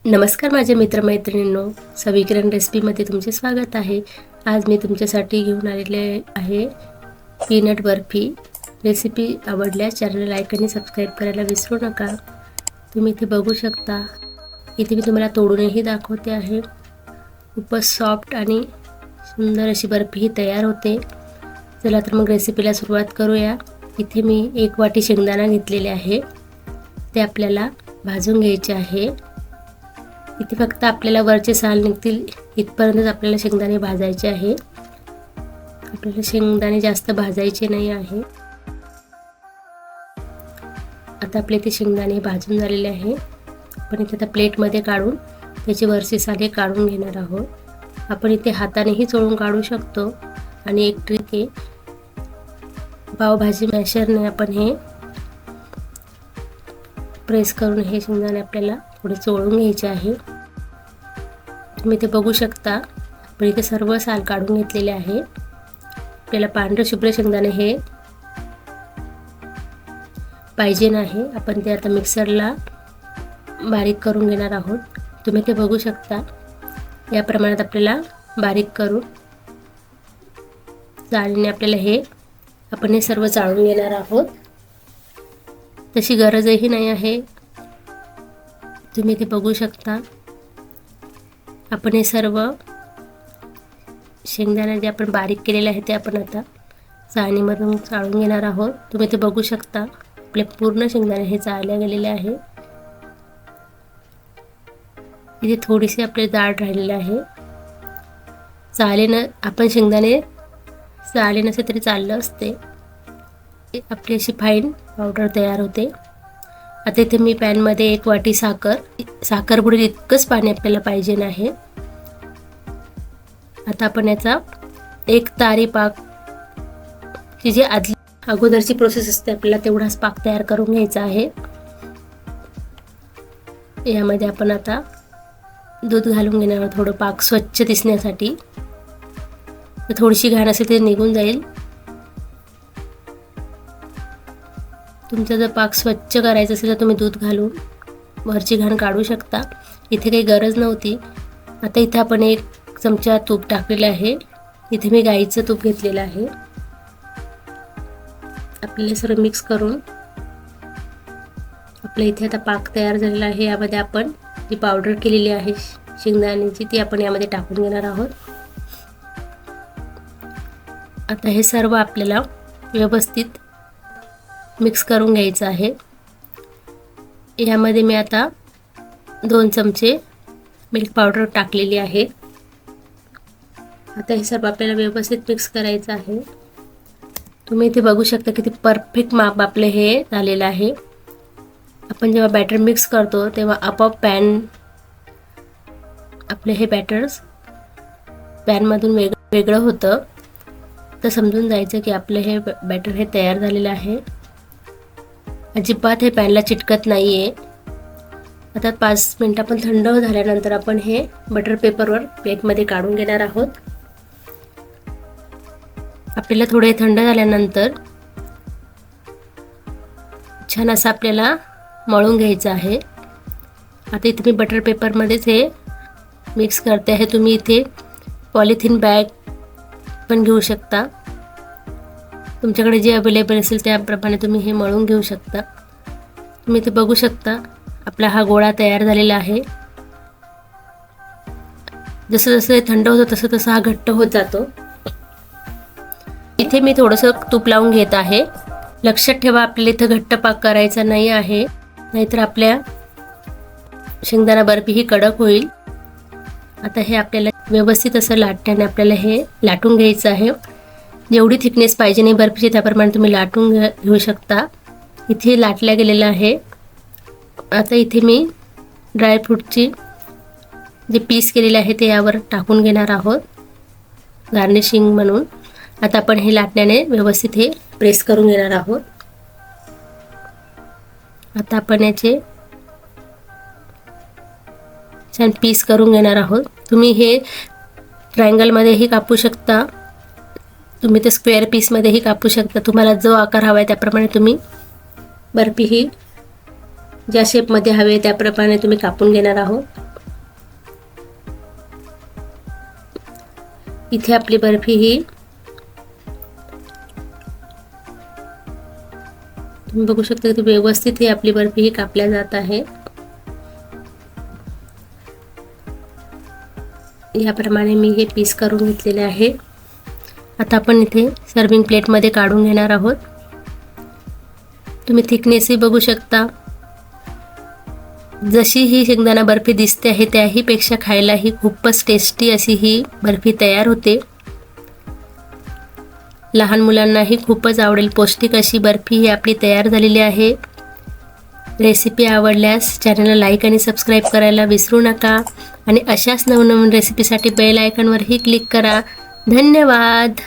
नमस्कार माझे मित्रमैत्रिणींनो, सविकिरण रेसिपीमध्ये तुमचे स्वागत आहे। आज मी तुमच्यासाठी घेऊन आलेले आहे पीनट बर्फी। रेसिपी आवडल्यास चॅनल लाईक आणि सबस्क्राईब करायला विसरू नका। तुम्ही इथे बघू शकता, इथे मी तुम्हाला तोडूनही दाखवते आहे। खूपच सॉफ्ट आणि सुंदर अशी बर्फी ही तयार होते। चला तर मग रेसिपीला सुरुवात करूया। इथे मी 1 वाटी शेंगदाणा घेतलेले आहे, ते आपल्याला भाजून घ्यायचे आहे। इथे फक्त आपल्याला वरचे साल निघतील इथपर्यंतच आपल्याला शेंगदाणे भाजायचे आहे। आपल्याला शेंगदाणे जास्त भाजायचे नाही आहे। आता आपले ते शेंगदाणे भाजून झालेले आहे। आपण इथे आता प्लेटमध्ये काढून त्याचे वरचे साले काढून घेणार आहोत। आपण इथे हातानेही चोळून काढू शकतो आणि एक ट्रिक आहे, पावभाजी मॅशरने आपण हे प्रेस करून हे शेंगदाणे आपल्याला थोडे चोळून घ्यायचे आहे। तुम्ही ते बघू शकता, आपण इथे सर्व साल काढून घेतलेले आहे। आपल्याला पांढरे शुभ्र शेंगदाणे हे पाहिजे नाही, आपण ते आता मिक्सरला बारीक करून घेणार आहोत। तुम्ही ते बघू शकता, या प्रमाणात आपल्याला बारीक करून चाळणीने आपल्याला आपण हे सर्व चाळून घेणार आहोत। तशी गरजही नाही आहे। तुम्ही ते बघू शकता, आपण हे सर्व शेंगदाणे जे आपण बारीक केलेले आहे ते आपण आता चाळणीमधून चाळून घेणार आहोत। तुम्ही ते बघू शकता, आपले पूर्ण शेंगदाणे हे चाळले गेलेले आहे। इथे थोडीशी आपले जाड राहिलेले आहे। आपण शेंगदाणे चाळले नसते तरी चाललं असते, आपली अशी फाईन पावडर तयार होते। आता इथे मी पॅनमध्ये 1 वाटी साखर बुडेल इतकंच पाणी आपल्याला पाहिजे नाही। आता आपण याचा एक तारी पाक, की जी अगोदरची प्रोसेस असते, आपल्याला तेवढाच पाक तयार करून घ्यायचा आहे। यामध्ये आपण आता दूध घालून घेणार आहोत, थोडं पाक स्वच्छ दिसण्यासाठी। थोडीशी घाण असेल ते निघून जाईल। तुमचा जर पाक स्वच्छ करायचा असेल तर तुम्ही दूध घालून वरची घाण काढू शकता, इथे काही गरज नव्हती। आता इथे आपण 1 चमचा तूप टाकलेलं आहे। इथे मी गाईचं तूप घेतलेलं आहे। आपल्याला सर्व मिक्स करून आपल्या इथे आता पाक तयार झालेला आहे। यामध्ये आपण जी पावडर केलेली आहे शेंगदाण्याची ती आपण यामध्ये टाकून घेणार आहोत। आता हे सर्व आपल्याला व्यवस्थित मिक्स करून घ्यायचं आहे। यामध्ये मी आता 2 चमचे मिल्क पावडर टाकलेली आहे। आता हे सर्व आपल्याला व्यवस्थित मिक्स करायचं आहे। तुम्ही इथे बघू शकता किती परफेक्ट माप आपले हे झालेलं आहे। आपण जेव्हा बॅटर मिक्स करतो तेव्हा आपोआप आपले हे बॅटर्स पॅनमधून वेगळं होतं, तर समजून जायचं की आपलं हे बॅटर हे तयार झालेलं आहे। अजिबात हे पॅनला चिटकत नाही आहे। आता 5 मिनिटं आपण थंड झाल्यानंतर आपण हे बटर पेपरवर प्लेटमध्ये काढून घेणार आहोत। आपल्याला थोडे थंड झाल्यानंतर छान असं आपल्याला मळून घ्यायचं आहे। आता इथे मी बटर पेपरमध्येच हे मिक्स करते आहे। तुम्ही इथे पॉलिथिन बॅग पण घेऊ शकता, तुमच्याकडे जे अवेलेबल असेल त्याप्रमाणे तुम्ही हे मळून घेऊ शकता। तुम्ही इथे बघू शकता, आपला हा गोळा तयार झालेला आहे। जसं जसं थंड होतं तसं तसं हा घट्ट होत जातो। इथे मी थोडंसं तूप लावून घेत आहे। लक्षात ठेवा, आपल्याला इथं घट्ट पाक करायचा नाही आहे, नाहीतर आपल्या शेंगदाणा बर्फी ही कडक होईल। आता हे आपल्याला व्यवस्थित असं लाटण्याने आपल्याला हे लाटून घ्यायचं आहे। जेवढी थिकनेस पाहिजे नाही बर्फीची त्याप्रमाणे तुम्ही लाटून घेऊ शकता। इथे लाटल्या गेलेलं आहे। आता इथे मी ड्रायफ्रूटची जे पीस केलेले आहे ते यावर टाकून घेणार आहोत गार्निशिंग म्हणून। आता आपण हे लाटण्याने व्यवस्थित हे प्रेस करून घेणार आहोत। आता आपण याचे छान पीस करून घेणार आहोत। तुम्ही हे ट्रायंगलमध्येही कापू शकता, तुम्ही ते स्क्वेअर पीसमध्येही कापू शकता। तुम्हाला जो आकार हवा आहे त्याप्रमाणे तुम्ही बर्फी ही ज्या शेपमध्ये हवी आहे त्याप्रमाणे तुम्ही कापून घेणार आहोत। इथे आपली बर्फी ही तुम्ही बघू शकता की व्यवस्थित ही आपली बर्फी ही कापल्या जात आहे। याप्रमाणे मी हे पीस करून घेतलेले आहे। आता आपण इथे सर्विंग प्लेटमध्ये काढून घेणार आहोत। तुम्ही थिकनेस ही बघू शकता। जशी ही शेंगदाणा बर्फी दिसते आहे त्याही पेक्षा खायला ही खूपच टेस्टी अशी ही बर्फी तयार होते। लहान मुलांनाही खूपच आवडेल पौष्टिक अशी बर्फी ही आपली तयार झालेली आहे। रेसिपी आवडल्यास चॅनलला लाईक आणि सबस्क्राईब करायला विसरू नका आणि अशाच नवनवीन रेसिपीसाठी बेल आयकॉनवरही क्लिक करा। धन्यवाद।